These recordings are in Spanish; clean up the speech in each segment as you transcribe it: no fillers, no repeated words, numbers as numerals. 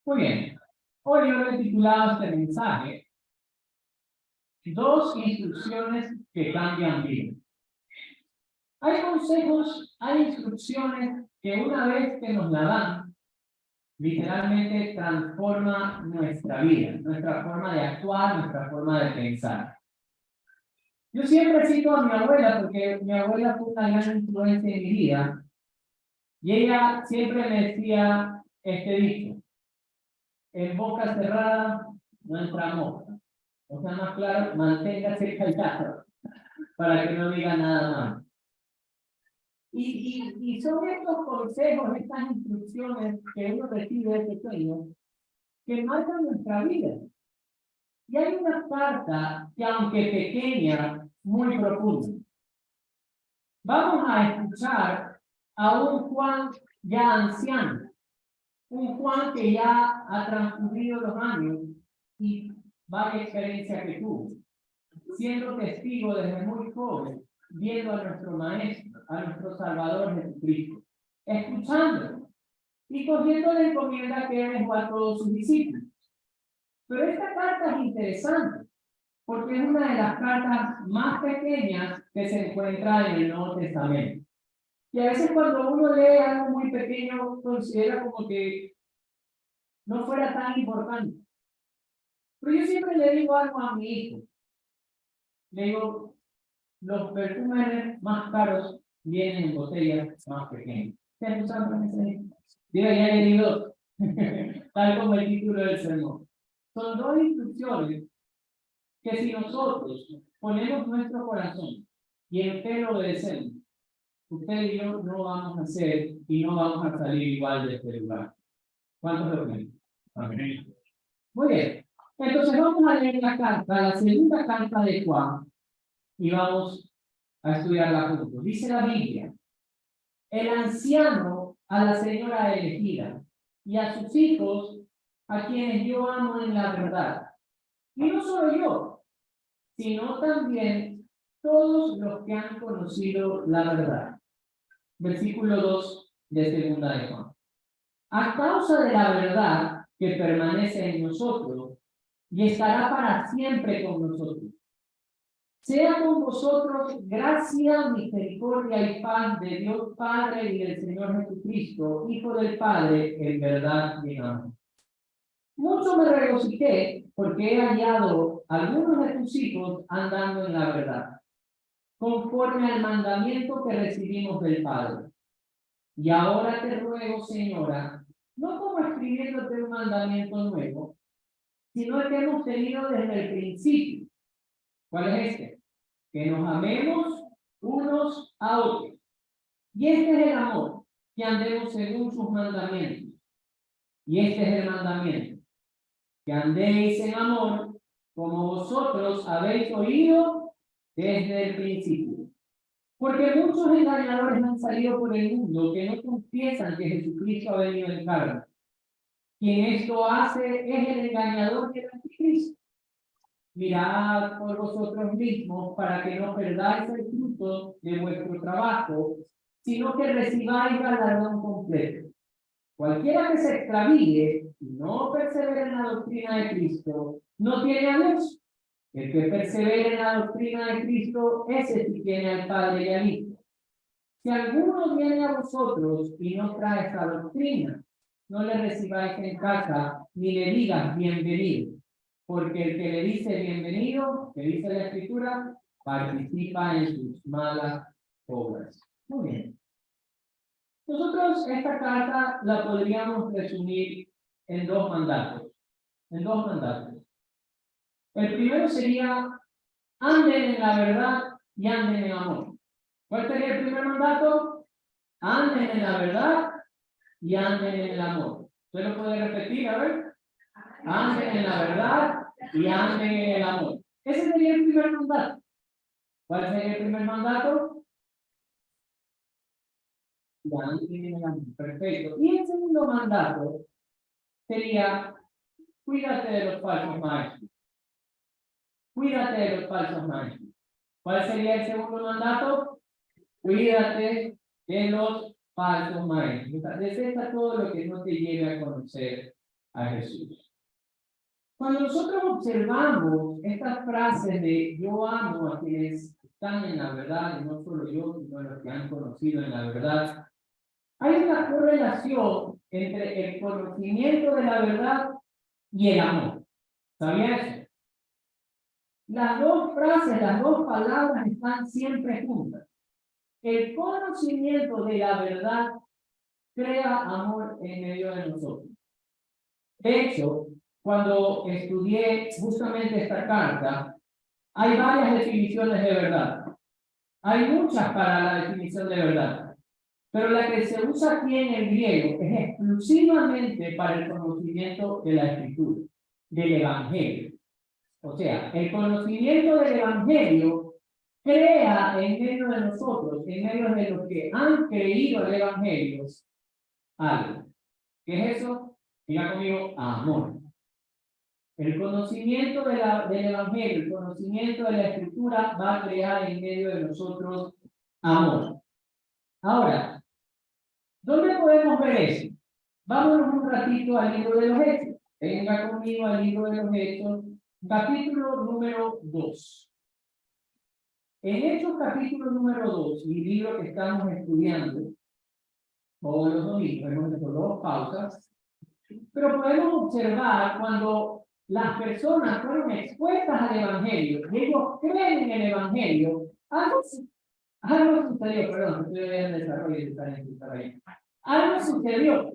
Muy bien. Hoy yo he titulado este mensaje Dos instrucciones que cambian vida. Hay consejos, hay instrucciones que una vez que nos la dan, literalmente transforma nuestra vida, nuestra forma de actuar, nuestra forma de pensar. Yo siempre cito a mi abuela porque mi abuela fue una gran influencia en mi vida y ella siempre me decía este dicho: en boca cerrada no entra mosca. O sea, más claro, manténgase callado para que no diga nada más. Y son estos consejos, estas instrucciones que uno recibe de pequeño que marcan nuestra vida. Y hay una carta que, aunque pequeña, muy profunda. Vamos a escuchar a un Juan ya anciano, un Juan que ya ha transcurrido los años y vaya experiencia que tuvo, siendo testigo desde muy joven, viendo a nuestro Maestro, a nuestro Salvador Jesucristo, escuchándolo y cogiendo la encomienda que él dejó a todos sus discípulos. Pero esta carta es interesante, porque es una de las cartas más pequeñas que se encuentra en el Nuevo Testamento. Y a veces cuando uno lee algo muy pequeño, considera como que no fuera tan importante. Pero yo siempre le digo algo a mi hijo. Le digo, los perfumes más caros vienen en botellas más pequeñas. ¿Ustedes usan ese? Diga, ya he leído, tal como el título del sermón. Son dos instrucciones que si nosotros ponemos nuestro corazón y en fe lo obedecemos, usted y yo no vamos a hacer y no vamos a salir igual de este lugar. ¿Cuántos lo creen? Amén. Muy bien. Entonces vamos a leer la carta, la segunda carta de Juan, y vamos a estudiarla juntos. Dice la Biblia: el anciano a la señora elegida y a sus hijos a quienes yo amo en la verdad. Y no solo yo, sino también todos los que han conocido la verdad. Versículo 2 de segunda de Juan. A causa de la verdad que permanece en nosotros y estará para siempre con nosotros. Sea con vosotros gracia, misericordia y paz de Dios Padre y del Señor Jesucristo, Hijo del Padre, en verdad y en amor. Mucho me regocijé porque he hallado algunos de tus hijos andando en la verdad, conforme al mandamiento que recibimos del Padre. Y ahora te ruego, Señora, no como escribiéndote un mandamiento nuevo, sino el que hemos tenido desde el principio. ¿Cuál es este? Que nos amemos unos a otros. Y este es el amor, que andemos según sus mandamientos. Y este es el mandamiento: que andéis en amor, como vosotros habéis oído desde el principio. Porque muchos engañadores han salido por el mundo que no confiesan que Jesucristo ha venido en carne. Quien esto hace es el engañador del anticristo. Mirad por vosotros mismos para que no perdáis el fruto de vuestro trabajo, sino que recibáis galardón completo. Cualquiera que se extravíe y no persevere en la doctrina de Cristo, no tiene a Dios. El que persevere en la doctrina de Cristo, ese sí tiene al Padre y al Hijo. Si alguno viene a vosotros y no trae esta doctrina, no le recibáis en casa, ni le digas bienvenido, porque el que le dice bienvenido, que dice la Escritura, participa en sus malas obras. Muy bien. Nosotros esta carta la podríamos resumir en dos mandatos. En dos mandatos. El primero sería: anden en la verdad y anden en amor. ¿Cuál sería el primer mandato? Anden en la verdad y anden en el amor. ¿Usted lo puede repetir? A ver. Anden en la verdad y anden en el amor. Ese sería el primer mandato. ¿Cuál sería el primer mandato? Y anden en el amor. Perfecto. Y el segundo mandato sería: cuídate de los falsos maestros. Cuídate de los falsos maestros. ¿Cuál sería el segundo mandato? Cuídate de los falsos maestros. Desesta todo lo que no te lleve a conocer a Jesús. Cuando nosotros observamos estas frases de yo amo a quienes están en la verdad, y no solo yo, sino los que han conocido en la verdad, hay una correlación entre el conocimiento de la verdad y el amor. ¿Sabía eso? Las dos frases, las dos palabras están siempre juntas. El conocimiento de la verdad crea amor en medio de nosotros. De hecho, cuando estudié justamente esta carta, hay varias definiciones de verdad. Hay muchas para la definición de verdad, pero la que se usa aquí en el griego es exclusivamente para el conocimiento de la Escritura, del Evangelio. O sea, el conocimiento del Evangelio crea en medio de nosotros, en medio de los que han creído el Evangelio, algo. ¿Qué es eso? Diga conmigo, amor. El conocimiento del Evangelio, el conocimiento de la Escritura va a crear en medio de nosotros amor. Ahora, ¿dónde podemos ver eso? Vámonos un ratito al libro de los Hechos. Venga conmigo al libro de los Hechos, capítulo número 2. En Hechos capítulo número 2, mi libro que estamos estudiando todos los domingos, hemos hecho 2 pausas, pero podemos observar cuando las personas fueron expuestas al Evangelio, y ellos creen en el Evangelio, algo sucedió, perdón, estoy en el desarrollo, algo sucedió.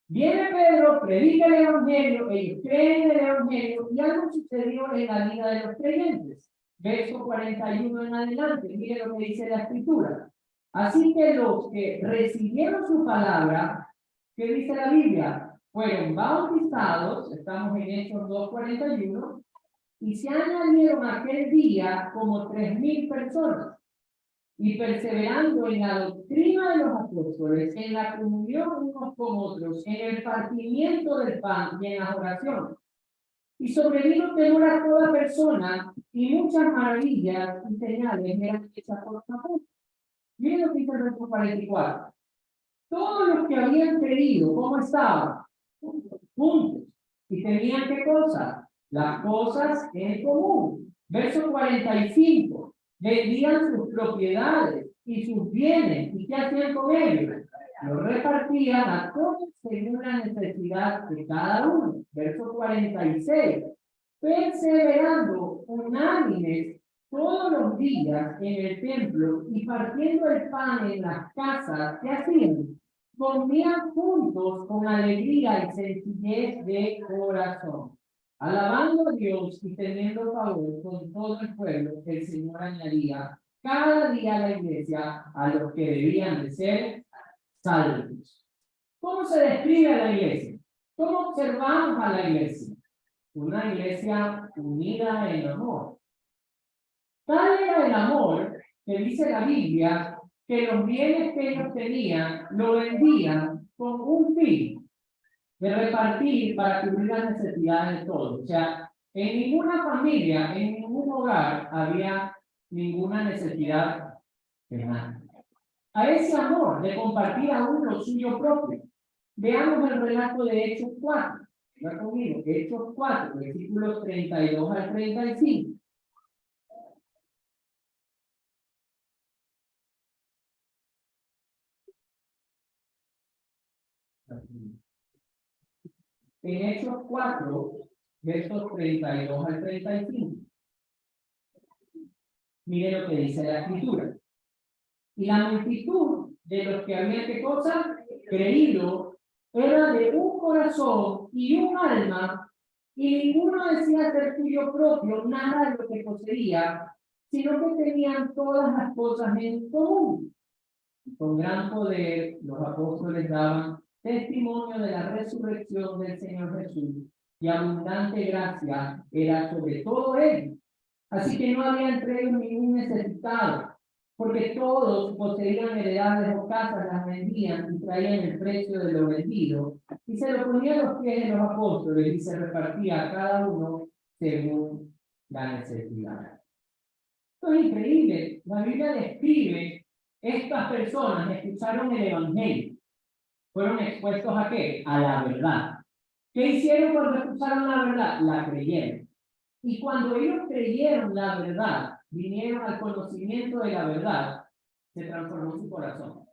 Viene Pedro, predica el Evangelio, ellos creen en el Evangelio, y algo sucedió en la vida de los creyentes. Verso 41 en adelante, mire lo que dice la Escritura. Así que los que recibieron su palabra, ¿qué dice la Biblia? Fueron bautizados, estamos en Hechos 2:41, y se añadieron aquel día como 3,000 personas. Y perseverando en la doctrina de los apóstoles, en la comunión unos con otros, en el partimiento del pan y en las oraciones. Y sobrevino temor a toda persona, y muchas maravillas y señales eran hechas por los apóstoles. Miren lo que dice el verso 44. Todos los que habían creído, ¿cómo estaban? Juntos. ¿Y tenían qué cosas? Las cosas en común. Verso 45. Vendían sus propiedades y sus bienes. ¿Y qué hacían con ellos? Los repartían a todos según la necesidad de cada uno. Verso 46. Perseverando unánimes todos los días en el templo y partiendo el pan en las casas, ¿qué hacían? Comían juntos con alegría y sencillez de corazón, alabando a Dios y teniendo favor con todo el pueblo. El Señor añadía cada día a la iglesia a los que debían de ser salvos. ¿Cómo se describe a la iglesia? ¿Cómo observamos a la iglesia? Una iglesia unida en amor. Tal era el amor que dice la Biblia que los bienes que ellos tenían lo vendían con un fin de repartir para cubrir las necesidades de todos. O sea, en ninguna familia, en ningún hogar había ninguna necesidad de nada. A ese amor de compartir aún lo suyo propio, veamos el relato de Hechos 4. ¿Va conmigo? Hechos 4, versículos 32 al 35. En Hechos 4, versos 32 al 35. Mire lo que dice la Escritura. Y la multitud de los que habían, ¿qué cosa? Creído, era de un corazón y un alma, y ninguno decía ser suyo propio nada de lo que poseía, sino que tenían todas las cosas en común. Con gran poder los apóstoles daban testimonio de la resurrección del Señor Jesús, y abundante gracia era sobre todo ellos. Así que no había entre ellos ningún necesitado, porque todos poseían heredades o casas, las vendían y traían el precio de lo vendido, y se lo ponían a los pies de los apóstoles, y se repartía a cada uno según la necesidad. Esto es increíble. La Biblia describe estas personas escucharon el Evangelio. ¿Fueron expuestos a qué? A la verdad. ¿Qué hicieron cuando escucharon la verdad? La creyeron. Y cuando ellos creyeron la verdad, vinieron al conocimiento de la verdad, se transformó su corazón.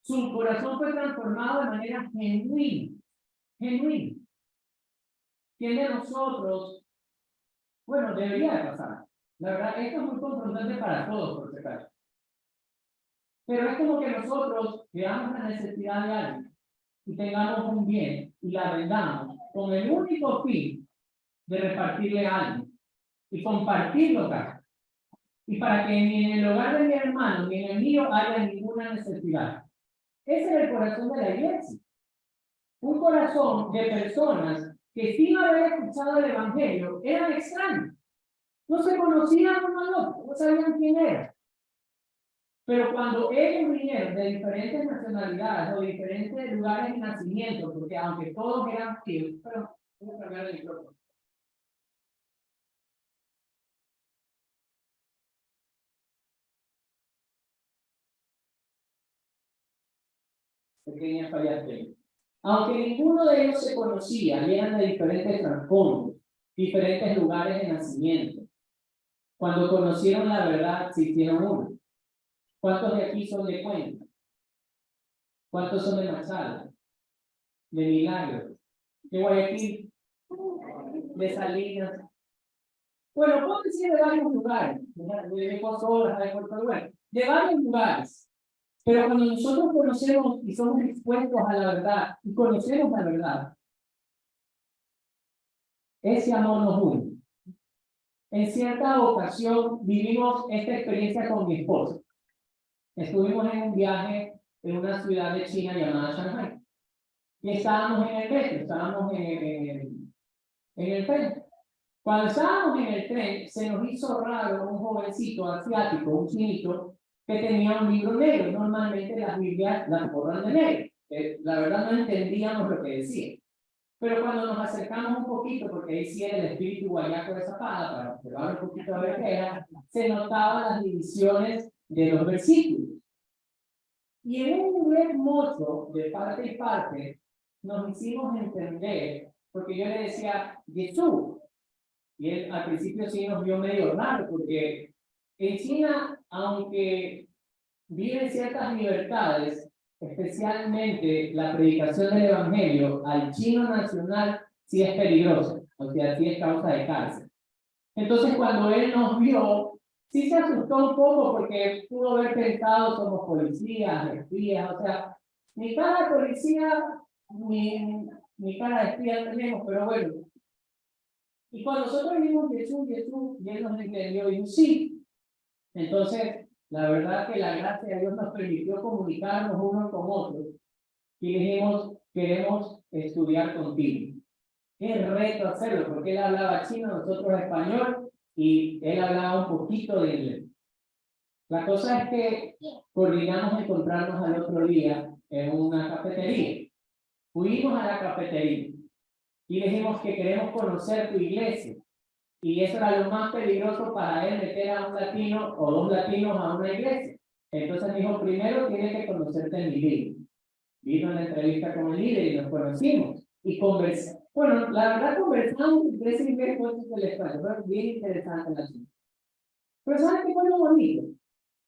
Su corazón fue transformado de manera genuina. Genuina. ¿Quién de nosotros? Bueno, debería de pasar. La verdad, esto es muy confrontante para todos, por si acaso. Pero es como que nosotros veamos la necesidad de alguien y tengamos un bien y la vendamos con el único fin de repartirle a alguien y compartirlo acá. Y para que ni en el hogar de mi hermano ni en el mío haya ninguna necesidad. Ese es el corazón de la iglesia. Un corazón de personas que sin haber escuchado el evangelio eran extraños. No se conocían uno al otro, no sabían quién era. Pero cuando ellos vinieron de diferentes nacionalidades o diferentes lugares de nacimiento, porque aunque todos eran judíos, pero voy a cambiar el micrófono. Pequeña falla técnica. Aunque ninguno de ellos se conocía, y eran de diferentes trasfondos, diferentes lugares de nacimiento. Cuando conocieron la verdad, se hicieron uno. ¿Cuántos de aquí son de Cuenca? ¿Cuántos son de Masala? De Milagros, de Guayaquil, de Salinas. Bueno, puedo decir de varios lugares, de Cozolas, de Puerto Rico, de varios lugares. Pero cuando nosotros conocemos y somos expuestos a la verdad y conocemos la verdad, ese amor nos une. En cierta ocasión vivimos esta experiencia con mi esposa. Estuvimos en un viaje en una ciudad de China llamada Shanghai. Y estábamos en el metro, estábamos en el tren. Cuando estábamos en el tren, se nos hizo raro un jovencito asiático, un chinito, que tenía un libro negro. Normalmente las Biblias las borran de negro. La verdad no entendíamos lo que decía. Pero cuando nos acercamos un poquito, porque ahí sí era el espíritu guayaco de Zapata, para observar un poquito a ver qué era, se notaban las divisiones de los versículos. Y en un inglés mocho, de parte y parte, nos hicimos entender, porque yo le decía Jesús, y él al principio sí nos vio medio raro, porque en China, aunque viven ciertas libertades, especialmente la predicación del evangelio al chino nacional, sí es peligrosa, o sea, sí es causa de cárcel. Entonces, cuando él nos vio, sí se asustó un poco porque pudo haber pensado somos policías, espías, o sea, ni cara de policía, ni cara de espía tenemos, pero bueno. Y cuando nosotros vimos Jesús, y él nos entendió, y sí. Entonces, la verdad que la gracia de Dios nos permitió comunicarnos unos con otros. Y dijimos, queremos estudiar contigo. Qué reto hacerlo, porque él hablaba chino, nosotros español, y él hablaba un poquito de inglés. La cosa es que coordinamos encontrarnos al otro día en una cafetería. Fuimos a la cafetería y dijimos que queremos conocer tu iglesia. Y eso era lo más peligroso para él, meter a un latino o dos latinos a una iglesia. Entonces dijo, primero tienes que conocerte en mi líder. Vino en la entrevista con el líder y nos conocimos. Y conversamos. Bueno, la verdad conversamos inglés y inglés cosas del español. Fue bien interesante la ciudad. Pero ¿saben qué fue lo bonito?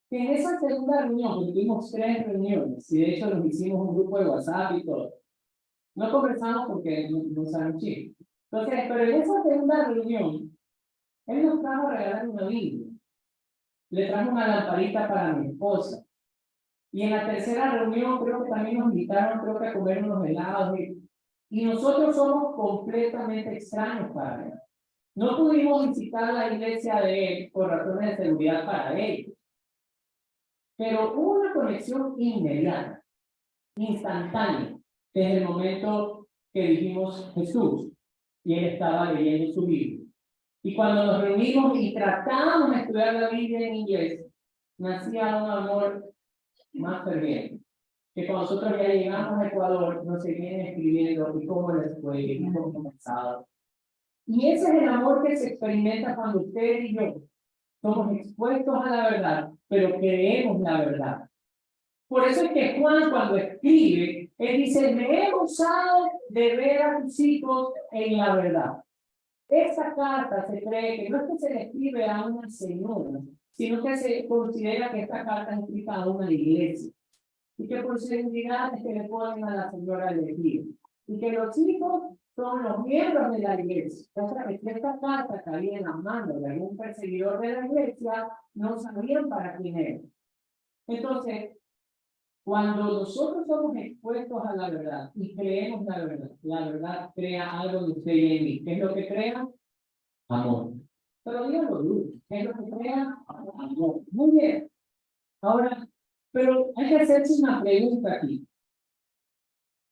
Que en esa segunda reunión, tuvimos 3 reuniones, y de hecho nos hicimos un grupo de WhatsApp y todo. No conversamos porque no saben chino. Entonces, pero en esa segunda reunión, él nos trajo a regalar una Biblia. Le trajo una lamparita para mi esposa. Y en la tercera reunión creo que también nos invitaron, creo que a comer unos helados. Y nosotros somos completamente extraños para él. No pudimos visitar la iglesia de él por razones de seguridad para ellos. Pero hubo una conexión inmediata, instantánea, desde el momento que dijimos Jesús. Y él estaba leyendo su Biblia. Y cuando nos reunimos y tratábamos de estudiar la Biblia en inglés, nacía un amor más ferviente. Que cuando nosotros ya llegamos a Ecuador, nos seguían escribiendo y cómo les fue, y cómo comenzado. Y ese es el amor que se experimenta cuando usted y yo somos expuestos a la verdad, pero creemos la verdad. Por eso es que Juan, cuando escribe, Él dice, me he gozado de ver a tus hijos en la verdad. Esta carta se cree que no es que se le escribe a una señora, sino que se considera que esta carta es escrita a una iglesia. Y que por seguridad es que le ponen a la señora elegir. Y que los hijos son los miembros de la iglesia. O sea, que si esta carta caía en las manos de algún perseguidor de la iglesia, no sabían para quién era. Entonces, cuando nosotros somos expuestos a la verdad y creemos la verdad crea algo en usted y en mí. ¿Qué es lo que crea? Amor. Pero díganlo duro. ¿Qué es lo que crea? Amor. Muy bien. Ahora, pero hay que hacerse una pregunta aquí.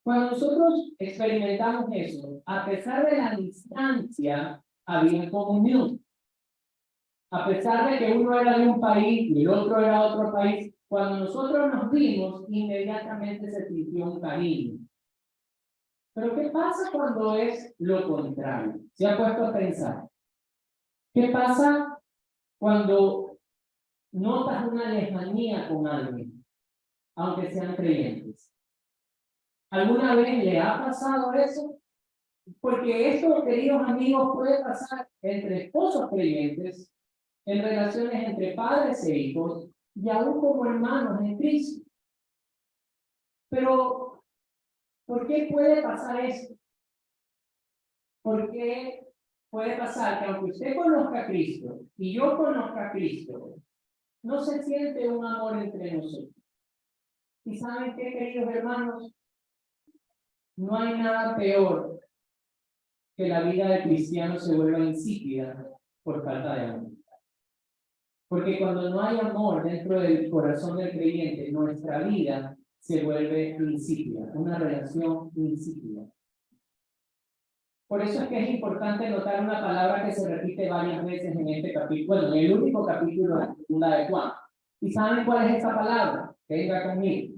Cuando nosotros experimentamos eso, a pesar de la distancia, había comunión. A pesar de que uno era de un país y el otro era de otro país, cuando nosotros nos vimos, inmediatamente se sintió un cariño. Pero ¿qué pasa cuando es lo contrario? ¿Se ha puesto a pensar? ¿Qué pasa cuando notas una lejanía con alguien, aunque sean creyentes? ¿Alguna vez le ha pasado eso? Porque esto, queridos amigos, puede pasar entre esposos creyentes, en relaciones entre padres e hijos, y aún como hermanos en Cristo. Pero, ¿por qué puede pasar esto? ¿Por qué puede pasar que aunque usted conozca a Cristo y yo conozca a Cristo, no se siente un amor entre nosotros? ¿Y saben qué, queridos hermanos? No hay nada peor que la vida de cristiano se vuelva insípida por falta de amor. Porque cuando no hay amor dentro del corazón del creyente, nuestra vida se vuelve insípida, una relación insípida. Por eso es que es importante notar una palabra que se repite varias veces en este capítulo, bueno, en el único capítulo de la segunda de Juan. ¿Y saben cuál es esta palabra? Venga conmigo.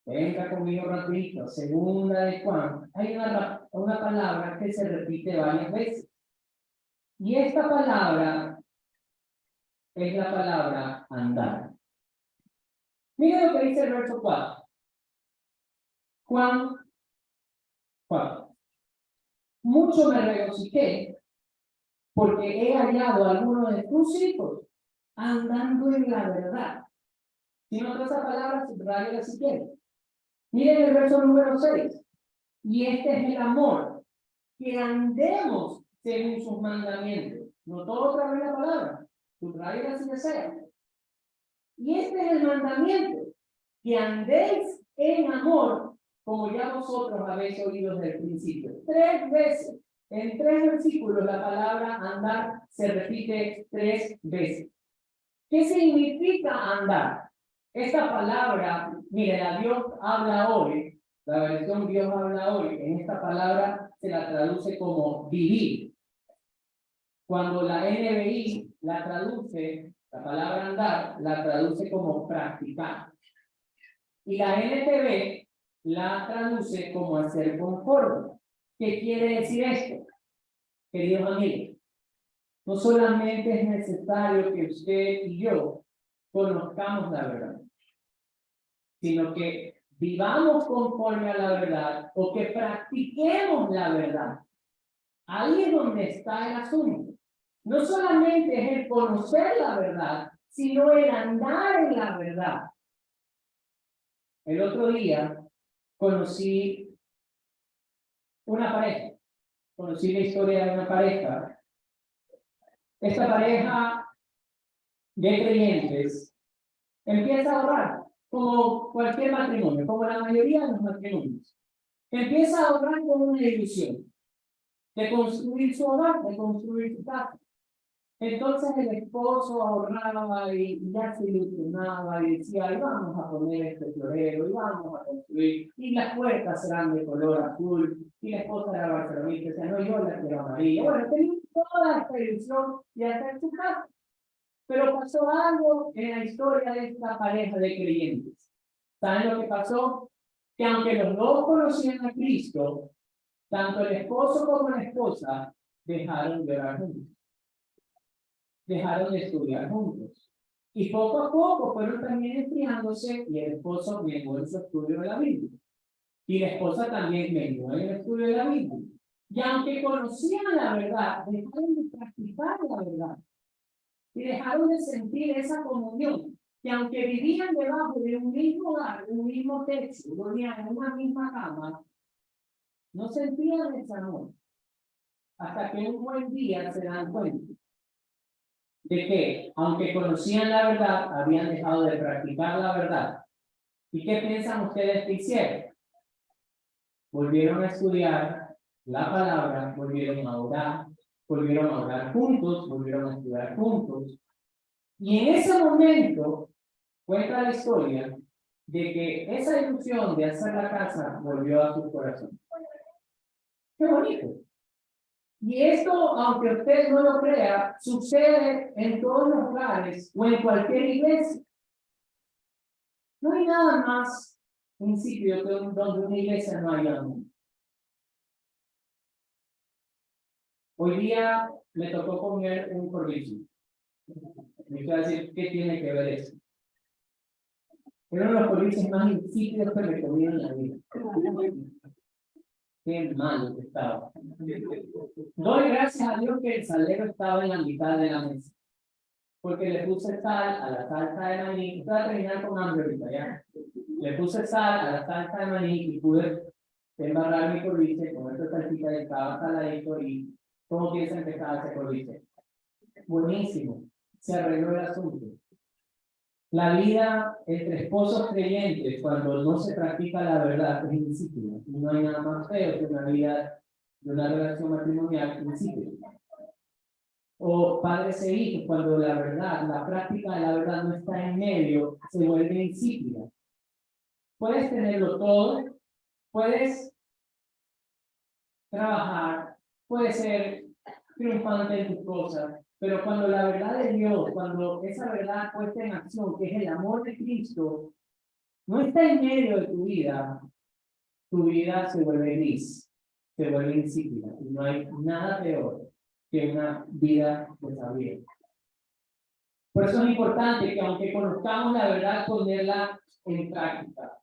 Venga conmigo rapidito. Segunda de Juan. Hay una palabra que se repite varias veces. Y esta palabra es la palabra andar. Miren lo que dice el verso 4. Juan 4. Mucho me regocijé porque he hallado a alguno de tus hijos andando en la verdad. Si no esa palabra, subrayala si quieres. Miren el verso número 6. Y este es el amor, que andemos según sus mandamientos. ¿Notó otra vez la palabra? Subrayala si desea. Y este es el mandamiento, que andéis en amor, como ya vosotros habéis oído desde el principio. 3 veces, en 3 versículos, la palabra andar se repite 3 veces. ¿Qué significa andar? Esta palabra, mire, la Dios habla hoy, la versión Dios habla hoy, en esta palabra se la traduce como vivir. Cuando la NBI la traduce, la palabra andar, la traduce como practicar. Y la NTV la traduce como hacer conforme. ¿Qué quiere decir esto? Queridos amigos, no solamente es necesario que usted y yo conozcamos la verdad, sino que vivamos conforme a la verdad o que practiquemos la verdad. Ahí es donde está el asunto. No solamente es el conocer la verdad, sino el andar en la verdad. El otro día conocí una pareja, conocí la historia de una pareja. Esta pareja de creyentes empieza a ahorrar, como cualquier matrimonio, como la mayoría de los matrimonios. Empieza a ahorrar con una ilusión de construir su hogar, de construir su casa. Entonces el esposo ahorraba y ya se ilusionaba y decía, y vamos a poner este florero, y vamos a construir, y las puertas serán de color azul, y la esposa era barcelonista, decía, no, yo la quiero amarilla. Bueno, tenía toda esta ilusión de hacer su casa. Pero pasó algo en la historia de esta pareja de creyentes. ¿Saben lo que pasó? Que aunque los dos conocían a Cristo, tanto el esposo como la esposa dejaron de orar juntos. Dejaron de estudiar juntos. Y poco a poco fueron también enfriándose y el esposo menguó en su estudio de la Biblia. Y la esposa también menguó en el estudio de la Biblia. Y aunque conocían la verdad, dejaron de practicar la verdad. Y dejaron de sentir esa comunión. Que aunque vivían debajo de un mismo hogar, un mismo techo, dormían en una misma cama, no sentían ese amor. Hasta que un buen día se dan cuenta de que, aunque conocían la verdad, habían dejado de practicar la verdad. ¿Y qué piensan ustedes que hicieron? Volvieron a estudiar la palabra, volvieron a orar juntos, volvieron a estudiar juntos. Y en ese momento, cuenta la historia de que esa ilusión de hacer la casa volvió a su corazón. ¡Qué bonito! Y esto, aunque usted no lo crea, sucede en todos los lugares o en cualquier iglesia. No hay nada más insípido que donde una iglesia no haya amor. Hoy día me tocó comer un corvicho. Me voy a decir, ¿qué tiene que ver eso? Era uno de los corviches más insípidos que me comí en la vida. Qué malo que estaba. Doy gracias a Dios que el salero estaba en la mitad de la mesa. Porque le puse sal a la salsa de maní. Voy a terminar con hambre ahorita, ¿ya? Le puse sal a la salsa de maní y pude embarrar mi corviche con esta salsita de estaba saladito. Y ¿cómo piensan que estaba ese corviche? Buenísimo. Se arregló el asunto. La vida entre esposos creyentes, cuando no se practica la verdad, es insípida. No hay nada más feo que una vida de una relación matrimonial insípida. O padres e hijos, cuando la verdad, la práctica de la verdad no está en medio, se vuelve insípida. Puedes tenerlo todo, puedes trabajar, puedes ser triunfante en tus cosas, pero cuando la verdad de Dios, cuando esa verdad puesta en acción, que es el amor de Cristo, no está en medio de tu vida se vuelve gris, se vuelve insípida, y no hay nada peor que una vida desabrida. Por eso es importante que aunque conozcamos la verdad, ponerla en práctica.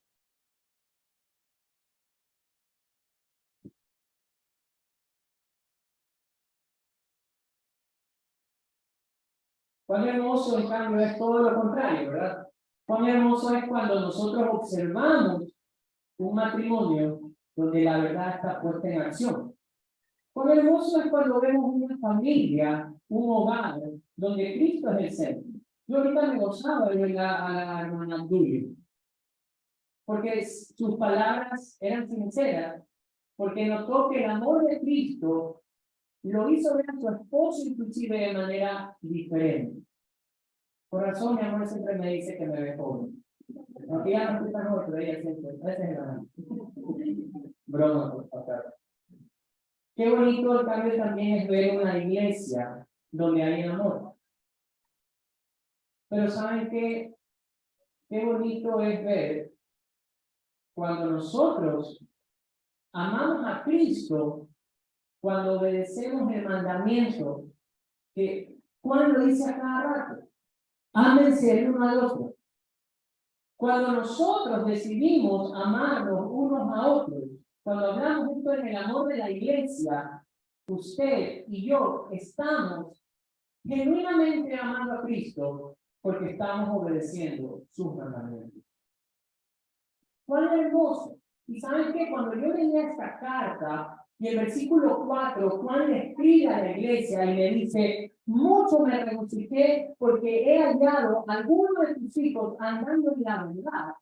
Cuán hermoso, en cambio, es todo lo contrario, ¿verdad? Cuán hermoso es cuando nosotros observamos un matrimonio donde la verdad está puesta en acción. Cuán hermoso es cuando vemos una familia, un hogar, donde Cristo es el centro. Yo ahorita me gozaba de ver a la hermana Dulce, porque sus palabras eran sinceras, porque notó que el amor de Cristo lo hizo ver a su esposo inclusive de manera diferente. Por razón, mi amor siempre me dice que me ve joven. Aunque ya no estoy tan joven, pero ella siempre, ese es el amor. Broma, por favor. Qué bonito el cambio también es ver una iglesia donde hay amor. Pero ¿saben qué? Qué bonito es ver cuando nosotros amamos a Cristo, cuando obedecemos el mandamiento, que Juan lo dice a cada rato, ámense el uno al otro. Cuando nosotros decidimos amarnos unos a otros, cuando hablamos esto en el amor de la iglesia, usted y yo estamos genuinamente amando a Cristo porque estamos obedeciendo sus mandamientos. ¡Cuán hermoso! Y saben que cuando yo leía esta carta, y el versículo 4, Juan le escribe a la iglesia y le dice, mucho me regocijé porque he hallado a alguno de tus hijos andando en la verdad.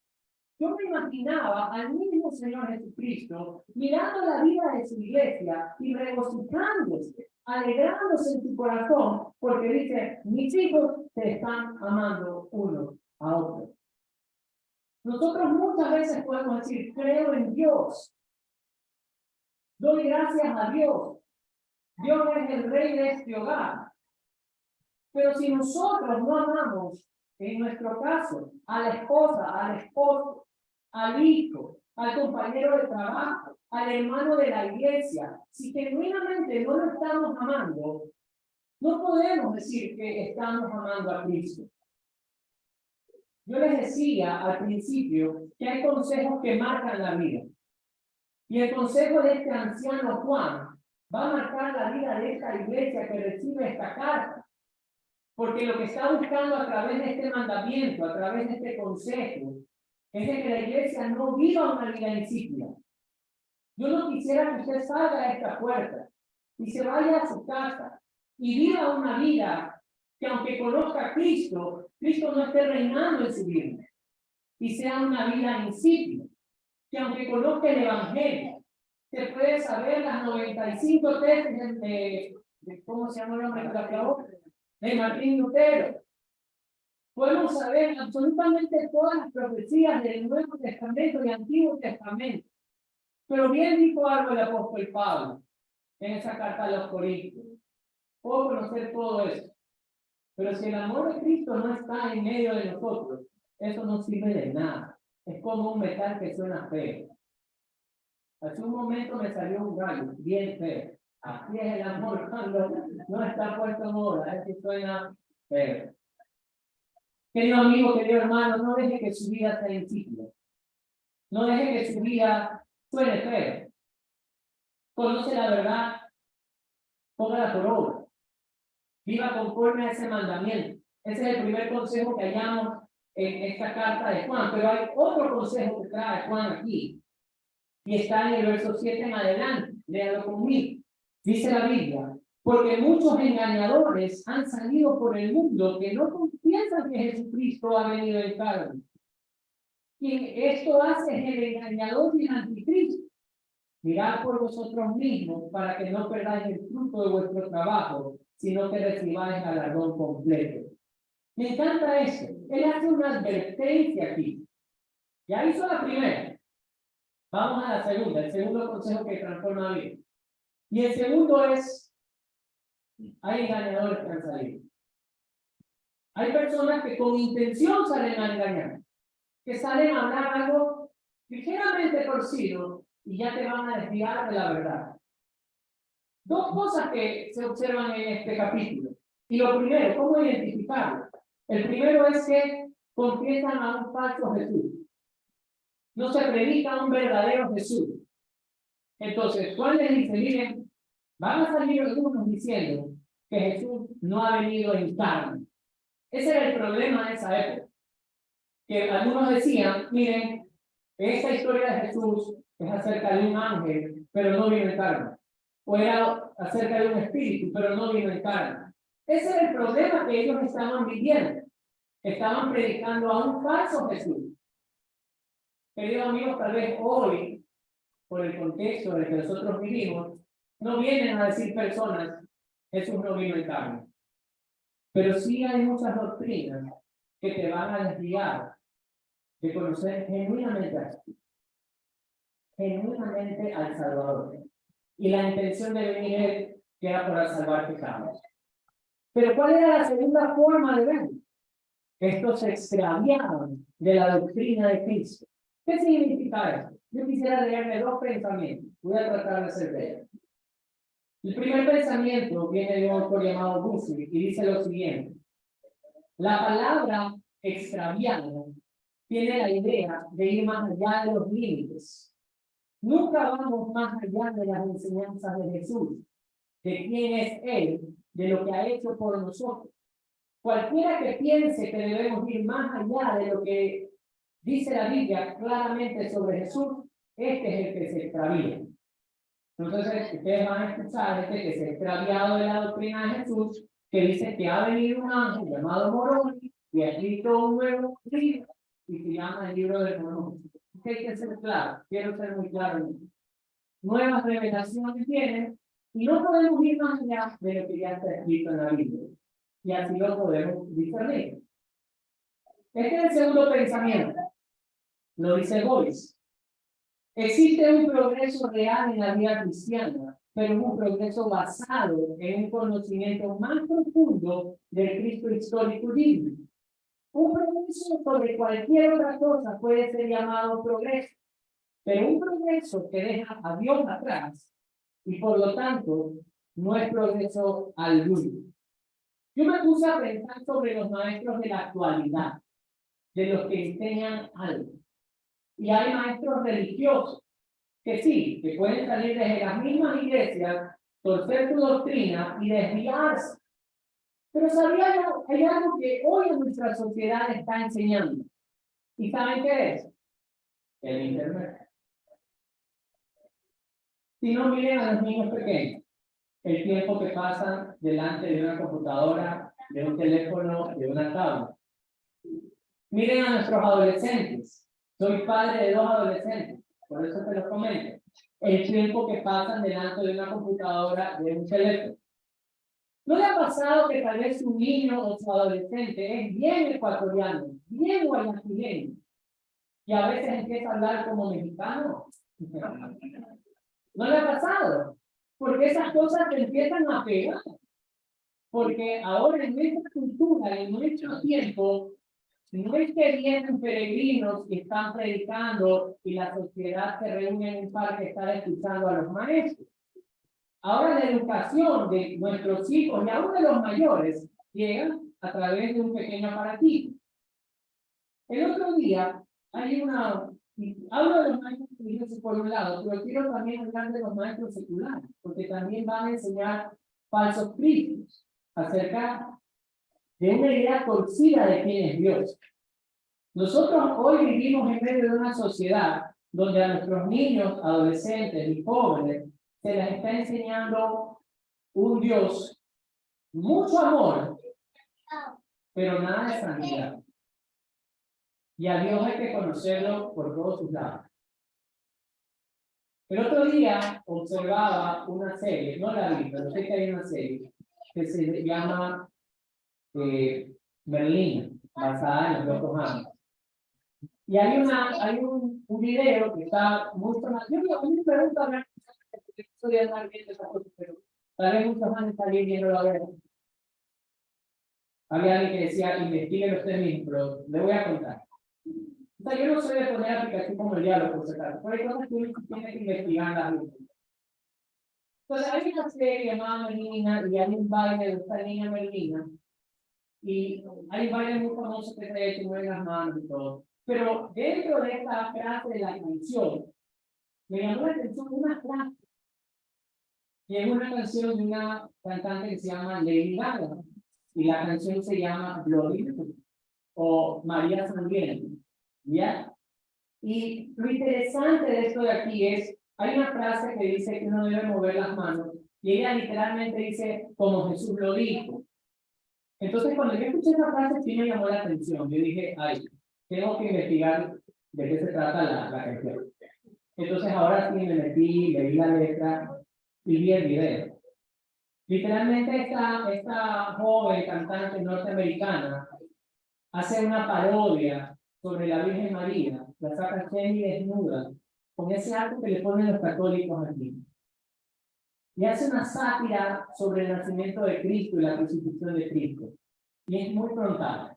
Yo me imaginaba al mismo Señor Jesucristo mirando la vida de su iglesia y regocijándose, alegrándose en su corazón, porque dice, mis hijos se están amando uno a otro. Nosotros muchas veces podemos decir, creo en Dios, doy gracias a Dios, Dios es el rey de este hogar. Pero si nosotros no amamos, en nuestro caso, a la esposa, al esposo, al hijo, al compañero de trabajo, al hermano de la iglesia, si genuinamente no lo estamos amando, no podemos decir que estamos amando a Cristo. Yo les decía al principio que hay consejos que marcan la vida. Y el consejo de este anciano Juan va a marcar la vida de esta iglesia que recibe esta carta. Porque lo que está buscando a través de este mandamiento, a través de este consejo, es de que la iglesia no viva una vida insípida. Yo no quisiera que usted salga de esta puerta y se vaya a su casa y viva una vida que, aunque conozca a Cristo, Cristo no esté reinando en su vida y sea una vida insípida. Que aunque conozca el Evangelio, se puede saber las 95 tesis de ¿cómo se llama el nombre que la acabó? De Martín Lutero. Podemos saber absolutamente todas las profecías del Nuevo Testamento y Antiguo Testamento. Pero bien dijo algo el apóstol Pablo en esa carta a los Corintios. Puedo conocer todo eso. Pero si el amor de Cristo no está en medio de nosotros, eso no sirve de nada. Es como un metal que suena feo. Hace un momento me salió un gallo bien feo. Así es el amor cuando no está puesto en moda. Es que suena feo. Querido amigo, querido hermano, no deje que su vida sea insípida. No deje que su vida suene feo. Conoce la verdad, póngala por obra. Viva conforme a ese mandamiento. Ese es el primer consejo que hallamos en esta carta de Juan. Pero hay otro consejo que trae Juan aquí. Y está en el verso 7 en adelante. Léalo conmigo. Dice la Biblia: porque muchos engañadores han salido por el mundo que no confiesan que Jesucristo ha venido en carne. Quien esto hace es el engañador y el anticristo. Mirad por vosotros mismos para que no perdáis el fruto de vuestro trabajo, sino que recibáis galardón completo. Me encanta eso. Él hace una advertencia aquí. Ya hizo la primera. Vamos a la segunda, el segundo consejo que transforma la vida. Y el segundo es: hay engañadores que han salido. Hay personas que con intención salen a engañar, que salen a hablar algo ligeramente torcido y ya te van a desviar de la verdad. Dos cosas que se observan en este capítulo. Y lo primero, ¿cómo identificarlo? El primero es que confiesan a un falso Jesús. No se predica un verdadero Jesús. Entonces, Juan les dice: miren, van a salir algunos diciendo que Jesús no ha venido en carne. Ese era el problema de esa época. Que algunos decían: miren, esta historia de Jesús es acerca de un ángel, pero no vino en carne. O era acerca de un espíritu, pero no vino en carne. Ese era el problema que ellos estaban viviendo. Estaban predicando a un falso Jesús. Queridos amigos, tal vez hoy, por el contexto en el que nosotros vivimos, no vienen a decir personas: Jesús no vino en carne. Pero sí hay muchas doctrinas que te van a desviar de conocer genuinamente a Jesús, genuinamente al Salvador. Y la intención de venir es que era para salvar pecados. Pero ¿cuál era la segunda forma de ver? Estos se extraviaron de la doctrina de Cristo. ¿Qué significa eso? Yo quisiera leerme dos pensamientos. Voy a tratar de ser breve. El primer pensamiento viene de un autor llamado Bussy y dice lo siguiente: la palabra extraviado tiene la idea de ir más allá de los límites. Nunca vamos más allá de las enseñanzas de Jesús, de quién es Él, de lo que ha hecho por nosotros. Cualquiera que piense que debemos ir más allá de lo que dice la Biblia claramente sobre Jesús, este es el que se extravía. Entonces, ustedes van a escuchar este que se ha extraviado de la doctrina de Jesús, que dice que ha venido un ángel llamado Moroni y ha escrito un nuevo libro y se llama el libro del Moroni. Hay que ser claro, quiero ser muy claro. Nuevas revelaciones tienen y no podemos ir más allá de lo que ya está escrito en la Biblia. Y así lo podemos discernir. Este es el segundo pensamiento. Lo dice Boyce. Existe un progreso real en la vida cristiana, pero es un progreso basado en un conocimiento más profundo del Cristo histórico divino. Un progreso sobre cualquier otra cosa puede ser llamado progreso, pero un progreso que deja a Dios atrás y por lo tanto no es progreso alguno. Yo me puse a pensar sobre los maestros de la actualidad de los que enseñan algo. Y hay maestros religiosos que sí, que pueden salir desde las mismas iglesias, torcer su doctrina y desviarse. Pero hay algo que hoy en nuestra sociedad está enseñando. ¿Y saben qué es? El Internet. Si no, miren a los niños pequeños, el tiempo que pasan delante de una computadora, de un teléfono, de una tablet. Miren a nuestros adolescentes. Soy padre de 2 adolescentes, por eso te lo comento. El tiempo que pasan delante de una computadora, de un teléfono. ¿No le ha pasado que tal vez su niño o su adolescente es bien ecuatoriano, bien guayaquileño, y a veces empieza a hablar como mexicano? ¿No le ha pasado? Porque esas cosas te empiezan a pegar. Porque ahora en nuestra cultura, en nuestro tiempo, no es que vienen peregrinos y están predicando y la sociedad se reúne en un parque a estar escuchando a los maestros. Ahora la educación de nuestros hijos y aún de los mayores llega a través de un pequeño aparatito. El otro día hay hablo de los maestros religiosos por un lado, pero quiero también hablar de los maestros seculares, porque también van a enseñar falsos críticos acerca de una idea torcida de quién es Dios. Nosotros hoy vivimos en medio de una sociedad donde a nuestros niños, adolescentes y jóvenes se les está enseñando un Dios, mucho amor, pero nada de sanidad. Y a Dios hay que conocerlo por todos sus lados. El otro día observaba una serie, no la vi, pero sé que hay una serie que se llama Merlina, basada en los locos Amos. Y hay un video que está muy sonado. Yo a mí me pregunto hablar de andar viendo esa cosa, pero tal vez muchos van a estar viendo a ver. Había alguien que decía, investíguelo usted mismo, pero le voy a contar. O sea, yo no soy de poner aplicación como el diablo, por si acaso, pero hay cosas que uno tiene que investigar las mismas. Entonces, hay una serie llamada Merlina y hay un baile de esta niña Merlina. Y hay un baile muy famoso que se hecho, mueve las manos y todo. Pero dentro de esta frase de la canción, me llamó la atención una frase. Y es una canción de una cantante que se llama Lady Gaga. Y la canción se llama Bloody o María Sangrienta. ¿Ya? Y lo interesante de esto de aquí es, hay una frase que dice que uno debe mover las manos. Y ella literalmente dice, como Jesús lo dijo. Entonces, cuando yo escuché esa frase, sí me llamó la atención. Yo dije, ay, tengo que investigar de qué se trata la canción. Entonces, ahora sí me metí, leí la letra y vi el video. Literalmente, esta joven cantante norteamericana hace una parodia sobre la Virgen María, la saca semi desnuda, con ese acto que le ponen los católicos aquí. Y hace una sátira sobre el nacimiento de Cristo y la crucifixión de Cristo. Y es muy frontal.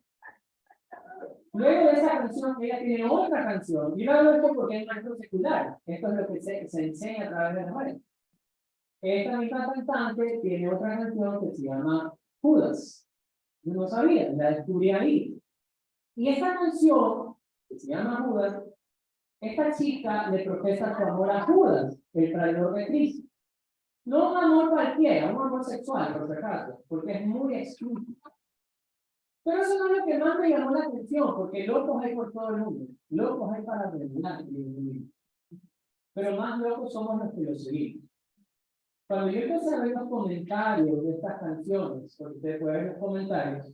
Luego de esa canción, ella tiene otra canción. Y no hablo esto porque es maestro secular. Esto es lo que se enseña a través de la web. Esta misma cantante tiene otra canción que se llama Judas. Yo no sabía, la descubrí ahí. Y esta canción, que se llama Judas, esta chica le profesa su amor a Judas, el traidor de Cristo. No un amor cualquiera, un amor sexual, por si acaso, porque es muy explícito. Pero eso no es lo que más me llamó la atención, porque locos hay por todo el mundo. Locos hay para terminar. Pero más locos somos los que los seguimos. Cuando yo empecé a ver los comentarios de estas canciones, porque ustedes pueden ver los comentarios,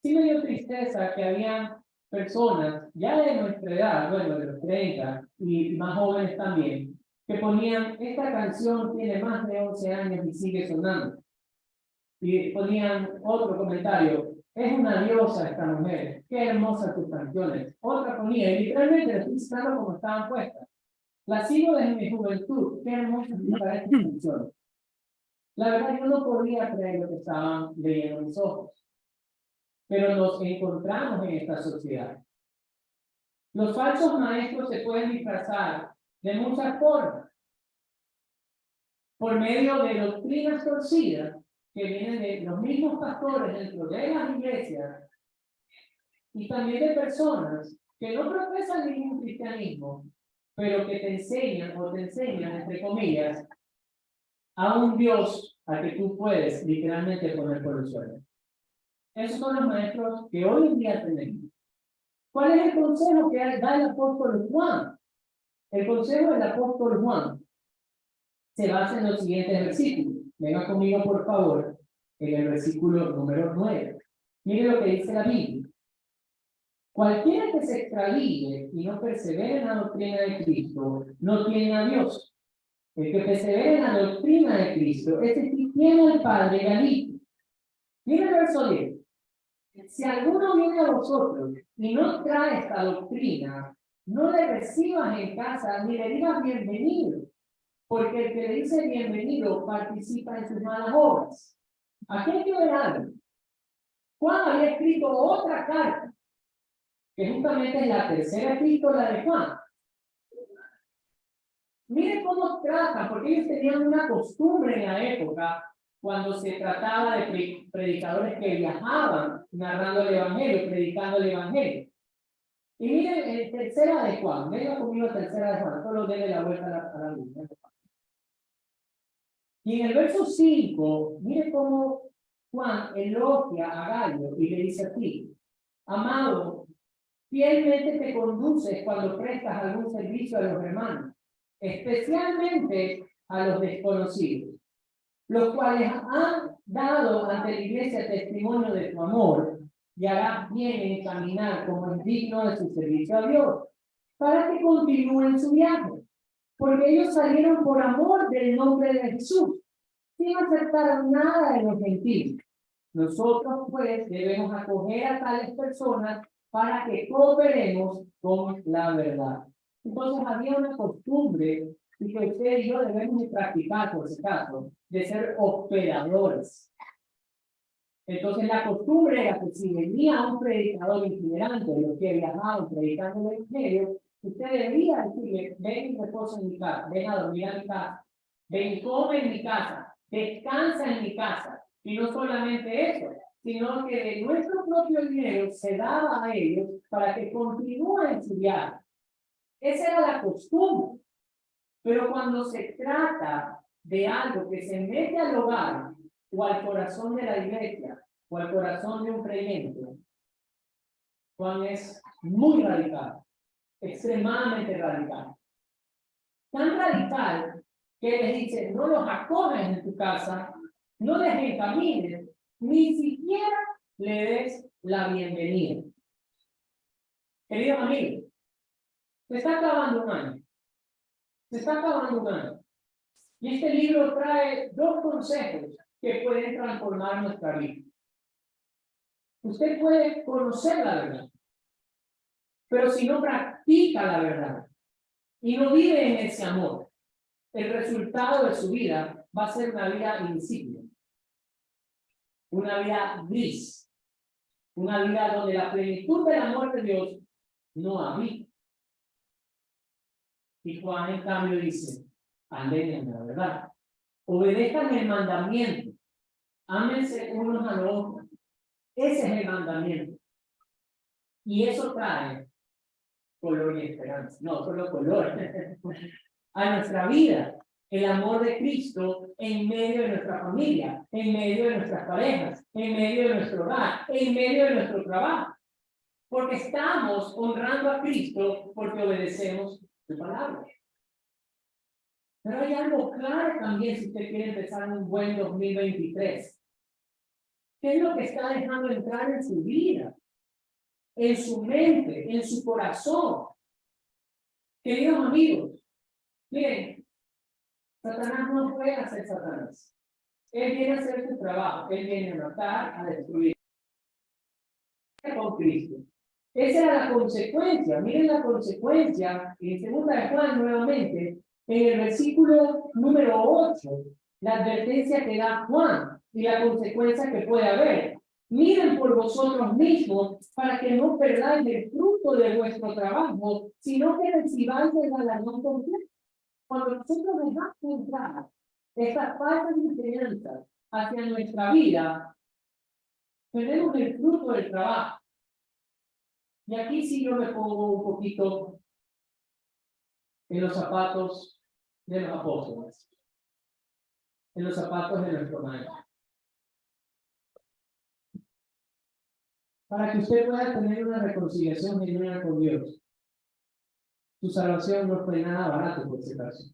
sí me dio tristeza que había personas ya de nuestra edad, bueno, de los 30 y más jóvenes también, que ponían, esta canción tiene más de 11 años y sigue sonando. Y ponían otro comentario, es una diosa esta mujer, qué hermosas tus canciones. Otra ponía, y literalmente les estoy citando como estaban puestas. La sigo desde mi juventud, qué hermosas para estas canciones. La verdad, yo no podía creer lo que estaban leyendo mis ojos. Pero nos encontramos en esta sociedad. Los falsos maestros se pueden disfrazar de muchas formas. Por medio de doctrinas torcidas que vienen de los mismos pastores dentro de las iglesias y también de personas que no profesan ningún cristianismo, pero que te enseñan, entre comillas, a un Dios al que tú puedes literalmente poner por el suelo. Esos son los maestros que hoy en día tenemos. ¿Cuál es el consejo que da el apóstol Juan? El consejo del apóstol Juan se basa en los siguientes versículos. Venga conmigo, por favor, en el versículo número 9. Mire lo que dice la Biblia. Cualquiera que se extravíe y no persevere en la doctrina de Cristo, no tiene a Dios. El que persevere en la doctrina de Cristo, ese sí tiene al Padre y al Hijo. Mire el verso 10. Si alguno viene a vosotros y no trae esta doctrina, no le recibas en casa ni le digas bienvenido, porque el que le dice bienvenido participa en sus malas obras. Aquí hay que ver algo. Juan había escrito otra carta, que justamente es la tercera epístola de Juan. Miren cómo trata, porque ellos tenían una costumbre en la época, cuando se trataba de predicadores que viajaban narrando el evangelio, predicando el evangelio. Y miren, el tercera de Juan, venga conmigo tercera de Juan, solo denle la vuelta a la luz. Y en el verso 5, mire cómo Juan elogia a Gallo y le dice así: amado, fielmente te conduces cuando prestas algún servicio a los hermanos, especialmente a los desconocidos, los cuales han dado ante la iglesia testimonio de tu amor, y harás bien en caminar como es digno de su servicio a Dios, para que continúen su viaje, porque ellos salieron por amor del nombre de Jesús, sin aceptar nada de los gentiles. Nosotros, pues, debemos acoger a tales personas para que cooperemos con la verdad. Entonces, había una costumbre, y que usted y yo debemos de practicar, por ese caso, de ser hospedadores. Entonces, la costumbre era que si venía un predicador itinerante, los que viajaban predicando el evangelio, usted debía decirle: ven y reposa en mi casa, ven a dormir a mi casa, ven y come en mi casa, descansa en mi casa. Y no solamente eso, sino que de nuestro propio dinero se daba a ellos para que continúen su viaje. Esa era la costumbre. Pero cuando se trata de algo que se mete al hogar o al corazón de la iglesia o al corazón de un creyente, Juan es muy radical, extremadamente radical. Tan radical que les dice: no los acoges en tu casa, no les encamines, ni siquiera le des la bienvenida. Queridos amigos, se está acabando un año. Se está acabando un año. Y este libro trae dos consejos que pueden transformar nuestra vida. Usted puede conocer la verdad, pero si no practica la verdad y no vive en ese amor, el resultado de su vida va a ser una vida insípida, una vida gris, una vida donde la plenitud del amor de Dios no habita. Y Juan, en cambio, dice: anden en la verdad, obedezcan el mandamiento, ámense unos a los otros. Ese es el mandamiento. Y eso trae color y esperanza, no solo color, a nuestra vida. El amor de Cristo en medio de nuestra familia, en medio de nuestras parejas, en medio de nuestro hogar, en medio de nuestro trabajo. Porque estamos honrando a Cristo porque obedecemos su palabra. Pero hay algo claro también si usted quiere empezar un buen 2023. ¿Qué es lo que está dejando entrar en su vida, en su mente, en su corazón? Queridos amigos, miren, Satanás no puede hacer Satanás. Él viene a hacer su trabajo, él viene a matar, a destruir. Con Cristo. Esa era la consecuencia. Miren la consecuencia en segunda de Juan nuevamente, en el versículo número 8, la advertencia que da Juan y la consecuencia que puede haber. Miren por vosotros mismos para que no perdáis el fruto de vuestro trabajo, sino que recibáis el galardón completo. Cuando nosotros dejamos entrar estas falsas enseñanzas hacia nuestra vida, tenemos el fruto del trabajo. Y aquí sí yo me pongo un poquito en los zapatos de los apóstoles, en los zapatos de nuestro maestro. Para que usted pueda tener una reconciliación genuina con Dios. Su salvación no fue nada barato por ese caso.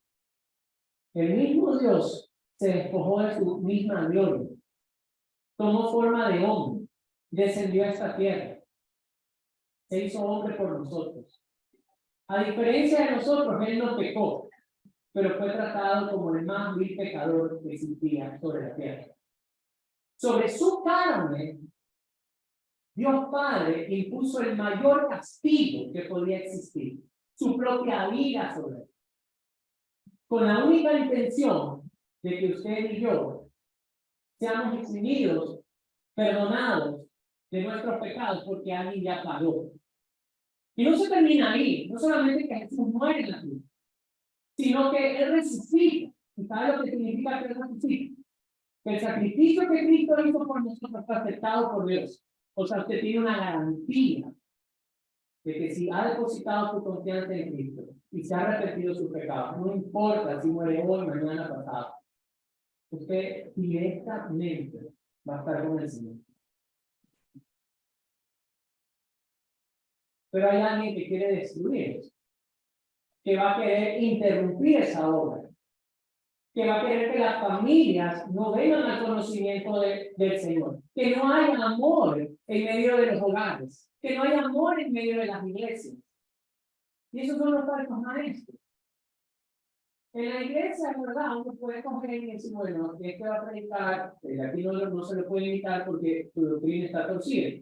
El mismo Dios se despojó de su misma gloria, tomó forma de hombre, descendió a esta tierra, se hizo hombre por nosotros. A diferencia de nosotros, él no pecó, pero fue tratado como el más vil pecador que existía sobre la tierra. Sobre su carne, Dios Padre impuso el mayor castigo que podía existir, su propia vida sobre él, con la única intención de que usted y yo seamos eximidos, perdonados de nuestros pecados, porque alguien ya pagó. Y no se termina ahí, no solamente que Jesús muere en la cruz, sino que Él resucita. ¿Y sabe lo que significa que Él resucita? Que el sacrificio que Cristo hizo por nosotros fue aceptado por Dios. O sea, usted tiene una garantía de que si ha depositado su confianza en Cristo y se ha arrepentido de sus pecados, no importa si muere hoy, mañana, pasado, usted directamente va a estar con el Señor. Pero hay alguien que quiere destruir eso, que va a querer interrumpir esa obra, que va a querer que las familias no vengan al conocimiento del Señor, que no haya amor en medio de los hogares, que no haya amor en medio de las iglesias. Y esos son los falsos maestros. En la iglesia, es verdad, uno puede coger y decir, bueno, este va a predicar, aquí no se lo puede invitar porque su doctrina está torcida.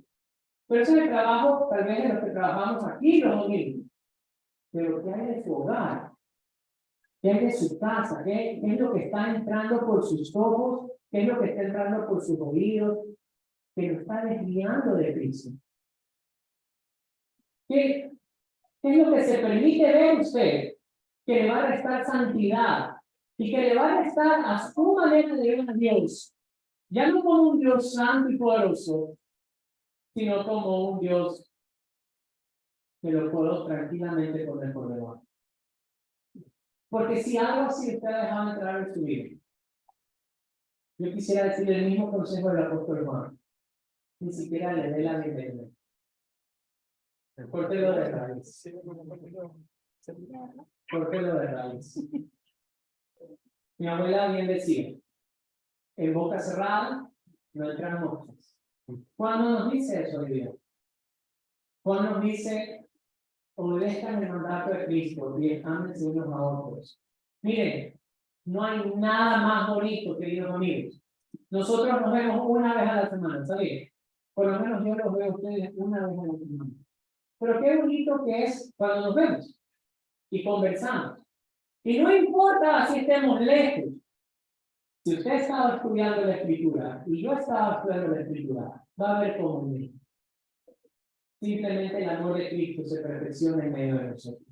Pero ese es el trabajo, tal vez, de los que trabajamos aquí los domingos. Pero ¿qué hay de su hogar? ¿Qué hay de su casa? ¿Qué es lo que está entrando por sus ojos? ¿Qué es lo que está entrando por sus oídos? Que lo está desviando de Cristo. ¿Qué es lo que se permite ver usted? Que le va a restar santidad y que le va a restar a su manera de ver a Dios. Ya no como un Dios santo y poderoso, sino como un Dios que lo puedo tranquilamente poner por debajo. Porque si algo así usted ha dejado entrar en su vida, yo quisiera decir el mismo consejo del apóstol Juan. Ni siquiera le dé la bienvenida. Córtelo de raíz. Córtelo de raíz. Mi abuela bien decía, en boca cerrada no entran moscas. Juan no nos dice eso hoy día. Juan nos dice, obedezcan el mandato de Cristo y ámense unos a otros. Miren, no hay nada más bonito, queridos amigos. Nosotros nos vemos una vez a la semana, ¿sabes? Por lo menos yo los veo a ustedes una vez a la semana. Pero qué bonito que es cuando nos vemos y conversamos. Y no importa si estemos lejos. Si usted estaba estudiando la Escritura y yo estaba estudiando la Escritura, va a haber comunión. Simplemente el amor de Cristo se perfecciona en medio de nosotros.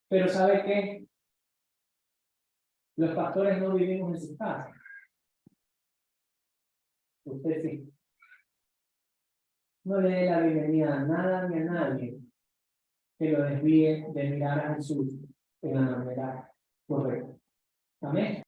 Pero ¿sabe qué? Los pastores no vivimos en sus casas. Usted sí. No le dé la bienvenida a nada ni a nadie que lo desvíe de mirar a Jesús de la manera correcta. Amén.